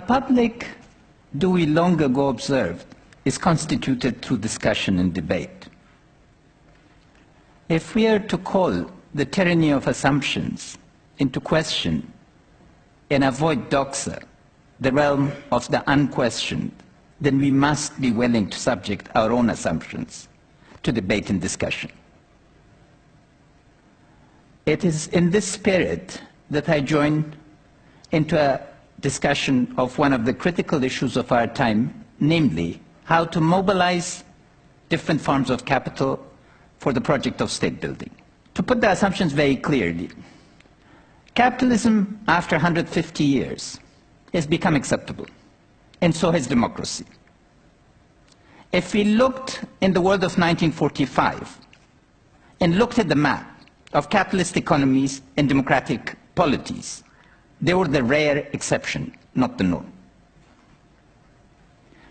republic, Dewey long ago observed, is constituted through discussion and debate. If we are to call the tyranny of assumptions into question and avoid doxa, the realm of the unquestioned, then we must be willing to subject our own assumptions to debate and discussion. It is in this spirit that I join into a discussion of one of the critical issues of our time, namely how to mobilize different forms of capital for the project of state building. To put the assumptions very clearly, capitalism after 150 years has become acceptable, and so has democracy. If we looked in the world of 1945 and looked at the map of capitalist economies and democratic polities, they were the rare exception, not the norm.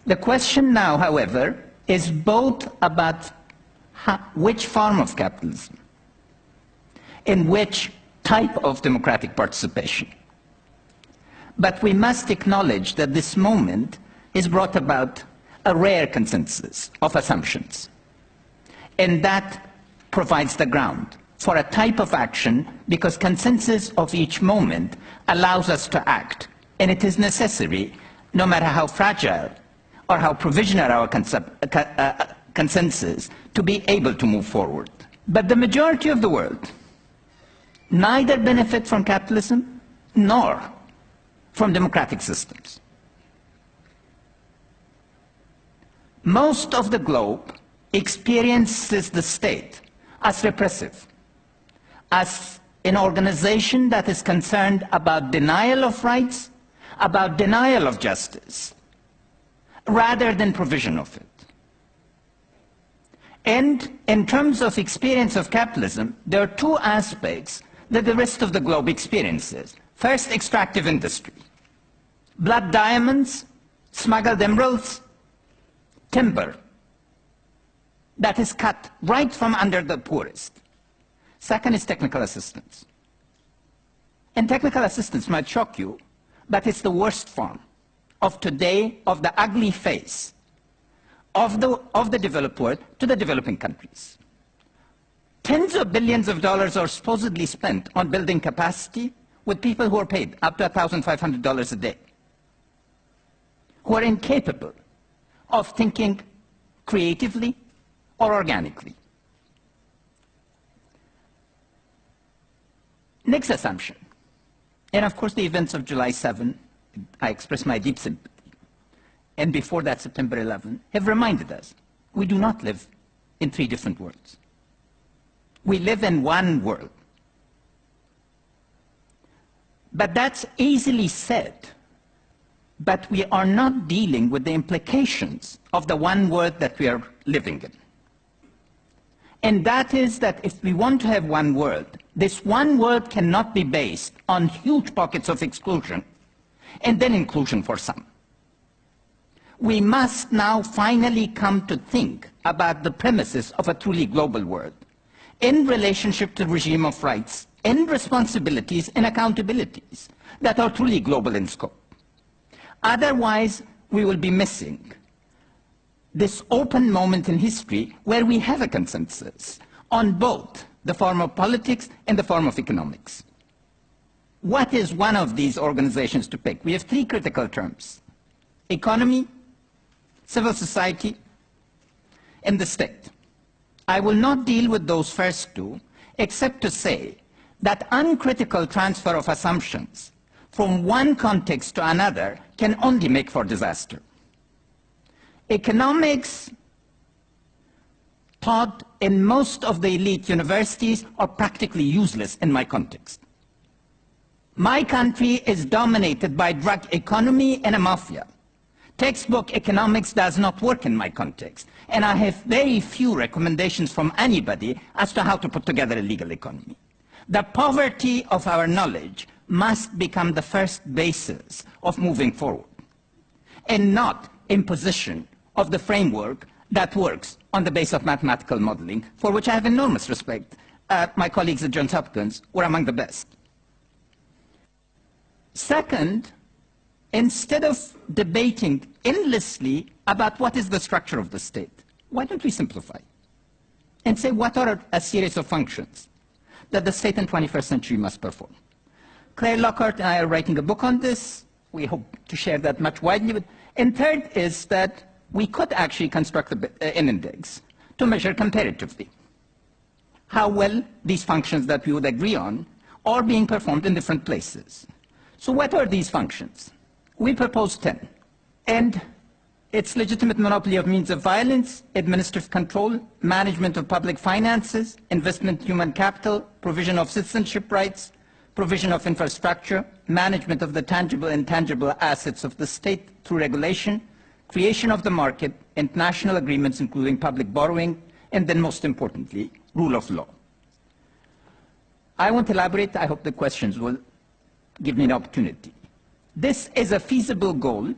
The question now, however, is both about which form of capitalism and which type of democratic participation. But we must acknowledge that this moment has brought about a rare consensus of assumptions, and that provides the ground for a type of action, because consensus of each moment allows us to act, and it is necessary, no matter how fragile or how provisional our consensus, to be able to move forward. But the majority of the world neither benefit from capitalism nor from democratic systems. Most of the globe experiences the state as repressive, as an organization that is concerned about denial of rights, about denial of justice, rather than provision of it. And in terms of experience of capitalism, there are two aspects that the rest of the globe experiences. First, extractive industry. Blood diamonds, smuggled emeralds, timber that is cut right from under the poorest. Second is technical assistance. And technical assistance might shock you, but it's the worst form of today, of the ugly face of the developed world to the developing countries. Tens of billions of dollars are supposedly spent on building capacity with people who are paid up to $1,500 a day, who are incapable of thinking creatively or organically. Next assumption, and of course the events of July 7, I express my deep sympathy, and before that September 11, have reminded us we do not live in three different worlds. We live in one world. But that's easily said, but we are not dealing with the implications of the one world that we are living in. And that is that if we want to have one world, this one world cannot be based on huge pockets of exclusion and then inclusion for some. We must now finally come to think about the premises of a truly global world in relationship to the regime of rights and responsibilities and accountabilities that are truly global in scope. Otherwise, we will be missing this open moment in history where we have a consensus on both the form of politics and the form of economics. What is one of these organizations to pick? We have three critical terms: economy, civil society, and the state. I will not deal with those first two, except to say that uncritical transfer of assumptions from one context to another can only make for disaster. Economics taught in most of the elite universities are practically useless in my context. My country is dominated by drug economy and a mafia. Textbook economics does not work in my context, and I have very few recommendations from anybody as to how to put together a legal economy. The poverty of our knowledge must become the first basis of moving forward, and not imposition of the framework that works on the basis of mathematical modeling, for which I have enormous respect. My colleagues at Johns Hopkins were among the best. Second, instead of debating endlessly about what is the structure of the state, why don't we simplify and say what are a series of functions that the state in the 21st century must perform? Claire Lockhart and I are writing a book on this. We hope to share that much widely. And third is that we could actually construct an index to measure comparatively how well these functions that we would agree on are being performed in different places. So what are these functions? We propose 10. And it's legitimate monopoly of means of violence, administrative control, management of public finances, investment in human capital, provision of citizenship rights, provision of infrastructure, management of the tangible and intangible assets of the state through regulation, creation of the market, international agreements including public borrowing, and then most importantly, rule of law. I won't elaborate. I hope the questions will give me an opportunity. This is a feasible goal,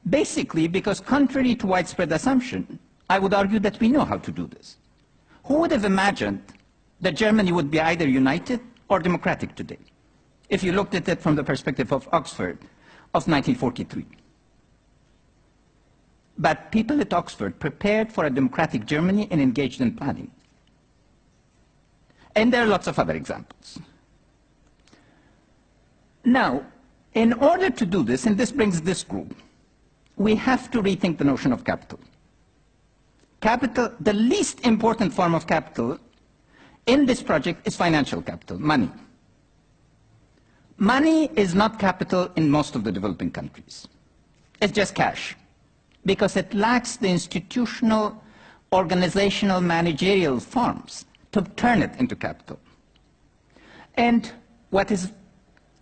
basically because contrary to widespread assumption, I would argue that we know how to do this. Who would have imagined that Germany would be either united or democratic today, if you looked at it from the perspective of Oxford of 1943? But people at Oxford prepared for a democratic Germany and engaged in planning. And there are lots of other examples. Now, in order to do this, and this brings this group, we have to rethink the notion of capital. Capital, the least important form of capital in this project is financial capital, money. Money is not capital in most of the developing countries. It's just cash, because it lacks the institutional, organizational, managerial forms to turn it into capital. And what is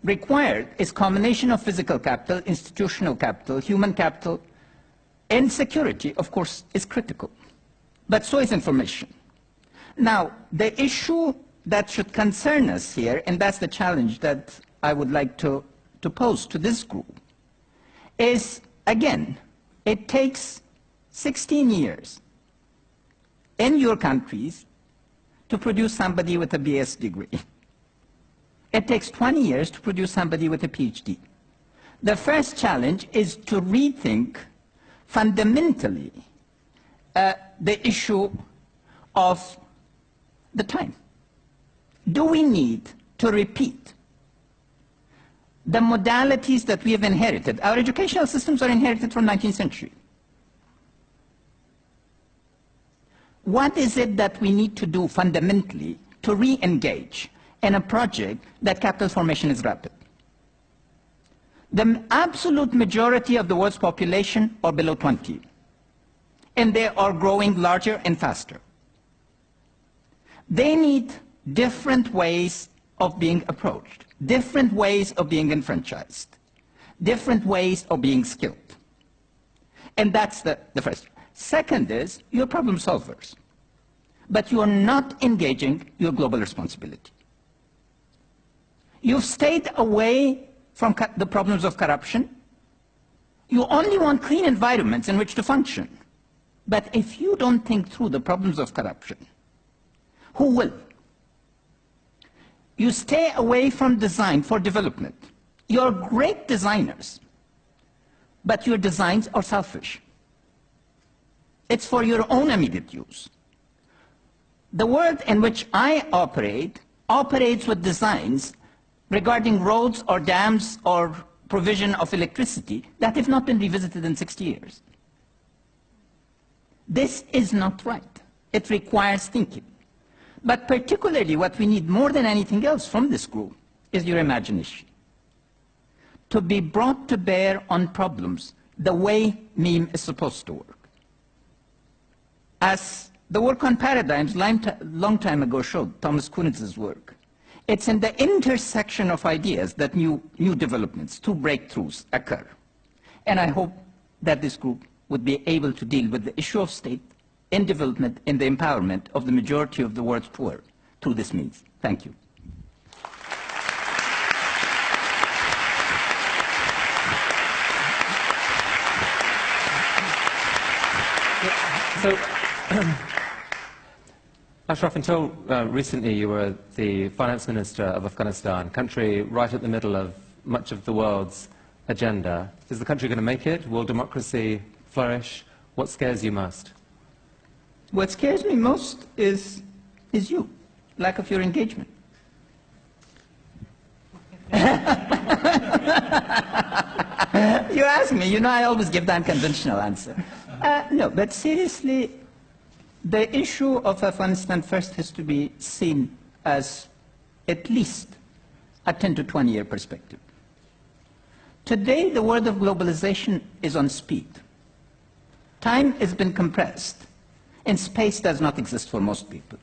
required is combination of physical capital, institutional capital, human capital, and security, of course, is critical. But so is information. Now, the issue that should concern us here, and that's the challenge that I would like to pose to this group, is, again, it takes 16 years in your countries to produce somebody with a BS degree. It takes 20 years to produce somebody with a PhD. The first challenge is to rethink fundamentally the issue of the time. Do we need to repeat the modalities that we have inherited? Our educational systems are inherited from the 19th century. What is it that we need to do fundamentally to re-engage in a project that capital formation is rapid? The absolute majority of the world's population are below 20, and they are growing larger and faster. They need different ways of being approached, different ways of being enfranchised, different ways of being skilled. And that's the first. Second is, you're problem solvers, but you are not engaging your global responsibility. You've stayed away from the problems of corruption. You only want clean environments in which to function. But if you don't think through the problems of corruption, who will? You stay away from design for development. You're great designers, but your designs are selfish. It's for your own immediate use. The world in which I operate operates with designs regarding roads or dams or provision of electricity that have not been revisited in 60 years. This is not right. It requires thinking. But particularly what we need more than anything else from this group is your imagination. To be brought to bear on problems the way meme is supposed to work. As the work on paradigms long time ago showed, Thomas Kunitz's work, it's in the intersection of ideas that new developments, two breakthroughs occur. And I hope that this group would be able to deal with the issue of state in development and the empowerment of the majority of the world's poor through this means. Thank you. So, Ashraf, until recently you were the finance minister of Afghanistan, country right at the middle of much of the world's agenda. Is the country going to make it? Will democracy flourish? What scares you most? What scares me most is you, lack of your engagement. You ask me, I always give the unconventional answer. No, but seriously, the issue of Afghanistan first has to be seen as at least a 10 to 20-year perspective. Today, the world of globalization is on speed. Time has been compressed, and space does not exist for most people.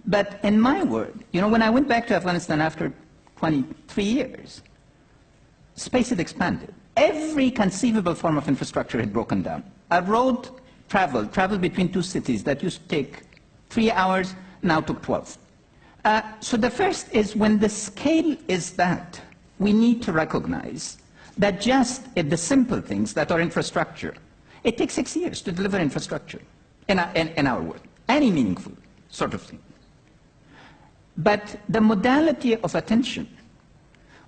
But in my world, when I went back to Afghanistan after 23 years, space had expanded. Every conceivable form of infrastructure had broken down. A road traveled between two cities that used to take 3 hours, now took 12. So the first is, when the scale is that, we need to recognize that just the simple things that are infrastructure, it takes 6 years to deliver infrastructure in our world, any meaningful sort of thing. But the modality of attention,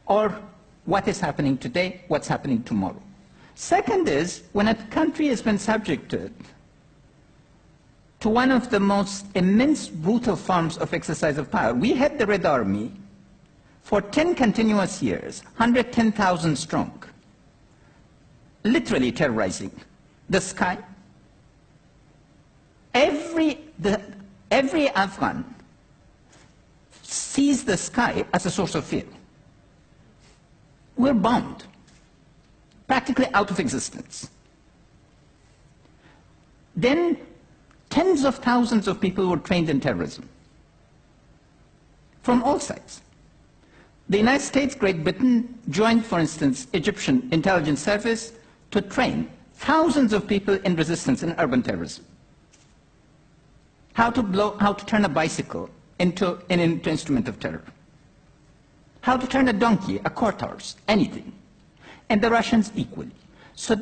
or what is happening today, what's happening tomorrow. Second is, when a country has been subjected to one of the most immense, brutal forms of exercise of power. We had the Red Army for 10 continuous years, 110,000 strong, literally terrorizing the sky. Every Afghan sees the sky as a source of fear. We're bombed, practically out of existence. Then tens of thousands of people were trained in terrorism from all sides. The United States, Great Britain joined, for instance, Egyptian intelligence service to train thousands of people in resistance in urban terrorism. How to turn a bicycle into an instrument of terror. How to turn a donkey, a cart horse, anything. And the Russians equally. So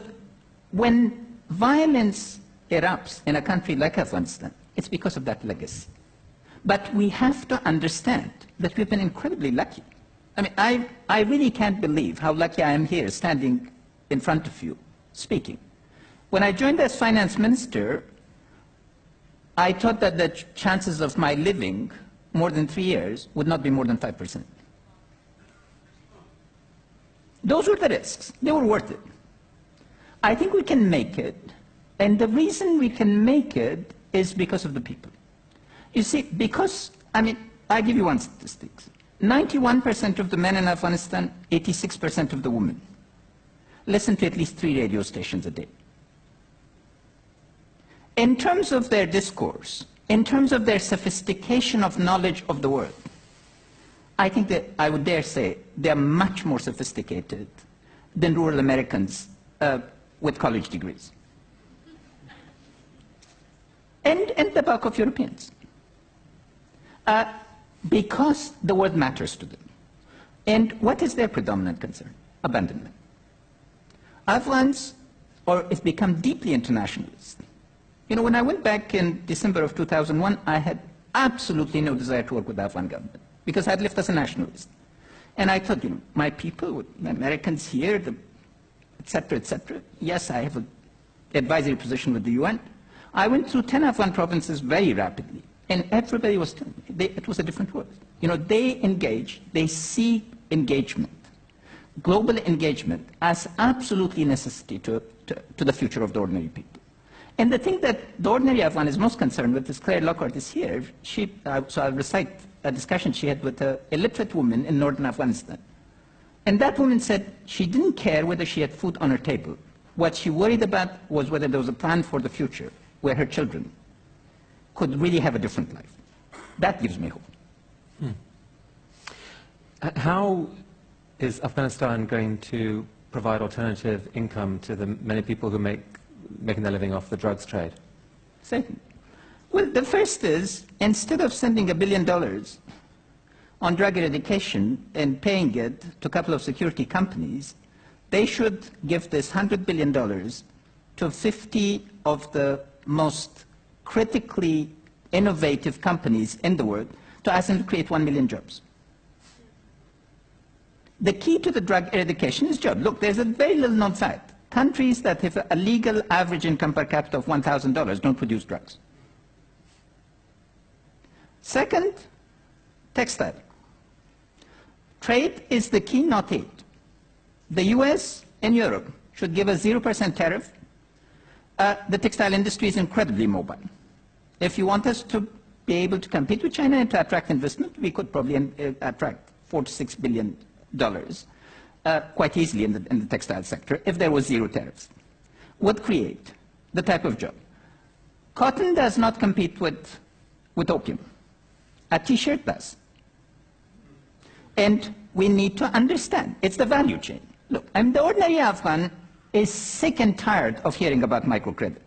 when violence erupts in a country like Afghanistan, it's because of that legacy. But we have to understand that we've been incredibly lucky. I mean, I really can't believe how lucky I am here, standing in front of you, speaking. When I joined as finance minister, I thought that the chances of my living more than 3 years would not be more than 5%. Those were the risks. They were worth it. I think we can make it, and the reason we can make it is because of the people. You see, because, I'll give you one statistic. 91% of the men in Afghanistan, 86% of the women, listen to at least 3 radio stations a day. In terms of their discourse, in terms of their sophistication of knowledge of the world, I think that I would dare say they're much more sophisticated than rural Americans with college degrees. And the bulk of Europeans. Because the world matters to them. And what is their predominant concern? Abandonment. Afghans have become deeply internationalist. When I went back in December of 2001, I had absolutely no desire to work with the Afghan government, because I'd lived as a nationalist. And I thought, my people, the Americans here, et cetera, yes, I have an advisory position with the UN. I went through 10 Afghan provinces very rapidly, and everybody was telling me it was a different world. They engage, they see engagement, global engagement, as absolutely necessity to the future of the ordinary people. And the thing that the ordinary Afghan is most concerned with is, Claire Lockhart is here. So I'll recite a discussion she had with a illiterate woman in northern Afghanistan. And that woman said she didn't care whether she had food on her table. What she worried about was whether there was a plan for the future where her children could really have a different life. That gives me hope. How is Afghanistan going to provide alternative income to the many people who making their living off the drugs trade? Second, well, the first is, instead of sending $1 billion on drug eradication and paying it to a couple of security companies, they should give this $100 billion to 50 of the most critically innovative companies in the world, to ask them to create 1 million jobs. The key to the drug eradication is jobs. Look, there's a very little known fact. Countries that have a legal average income per capita of $1,000 don't produce drugs. Second, textile. Trade is the key, not aid. The US and Europe should give a 0% tariff. The textile industry is incredibly mobile. If you want us to be able to compete with China and to attract investment, we could probably attract $4 to $6 billion quite easily in the textile sector if there was zero tariffs. Would create the type of job. Cotton does not compete with opium. A T-shirt does. And we need to understand, it's the value chain. Look, the ordinary Afghan is sick and tired of hearing about microcredit.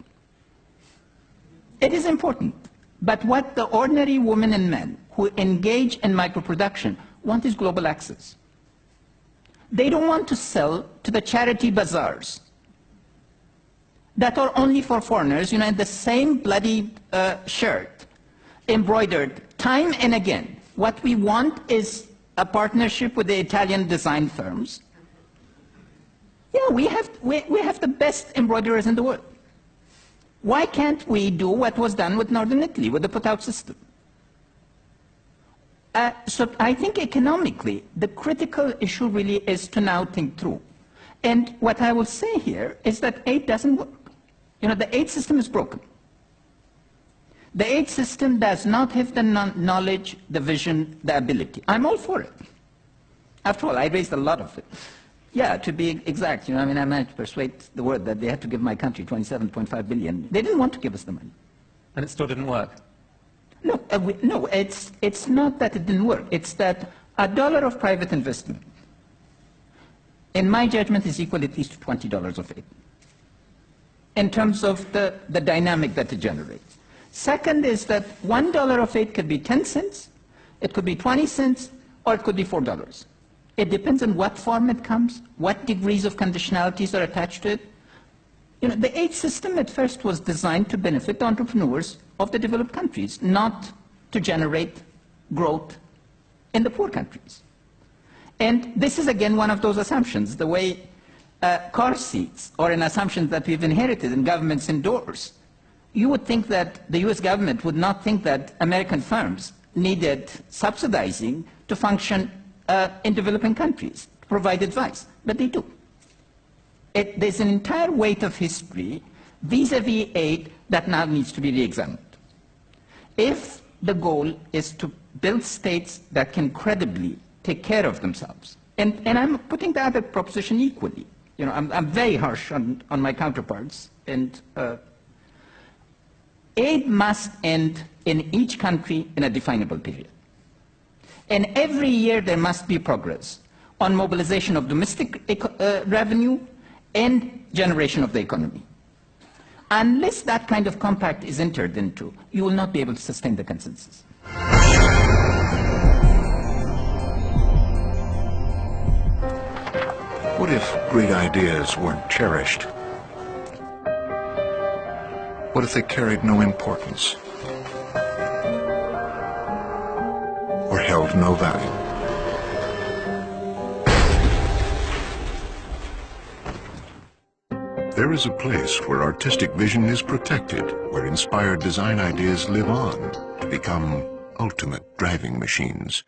It is important, but what the ordinary women and men who engage in microproduction want is global access. They don't want to sell to the charity bazaars that are only for foreigners, in the same bloody shirt, embroidered time and again. What we want is a partnership with the Italian design firms. Yeah, we have the best embroiderers in the world. Why can't we do what was done with Northern Italy, with the put-out system? So I think economically, the critical issue really is to now think through. And what I will say here is that aid doesn't work. The aid system is broken. The aid system does not have the knowledge, the vision, the ability. I'm all for it. After all, I raised a lot of it. Yeah, to be exact, I managed to persuade the world that they had to give my country $27.5 billion. They didn't want to give us the money. And it still didn't work? No, it's not that it didn't work. It's that $1 of private investment, in my judgment, is equal at least to $20 of aid, in terms of the dynamic that it generates. Second is that $1 of aid could be 10 cents, it could be 20 cents, or it could be $4. It depends on what form it comes, what degrees of conditionalities are attached to it. The aid system at first was designed to benefit the entrepreneurs of the developed countries, not to generate growth in the poor countries. And this is, again, one of those assumptions. The way car seats are an assumption that we've inherited and governments endorse. You would think that the US government would not think that American firms needed subsidizing to function in developing countries, to provide advice, but they do. There's an entire weight of history vis-à-vis aid that now needs to be re-examined. If the goal is to build states that can credibly take care of themselves, and I'm putting the other proposition equally. I'm very harsh on my counterparts, and aid must end in each country in a definable period. And every year there must be progress on mobilization of domestic revenue and generation of the economy. Unless that kind of compact is entered into, you will not be able to sustain the consensus. What if great ideas weren't cherished? What if they carried no importance? Or held no value? There is a place where artistic vision is protected, where inspired design ideas live on to become ultimate driving machines.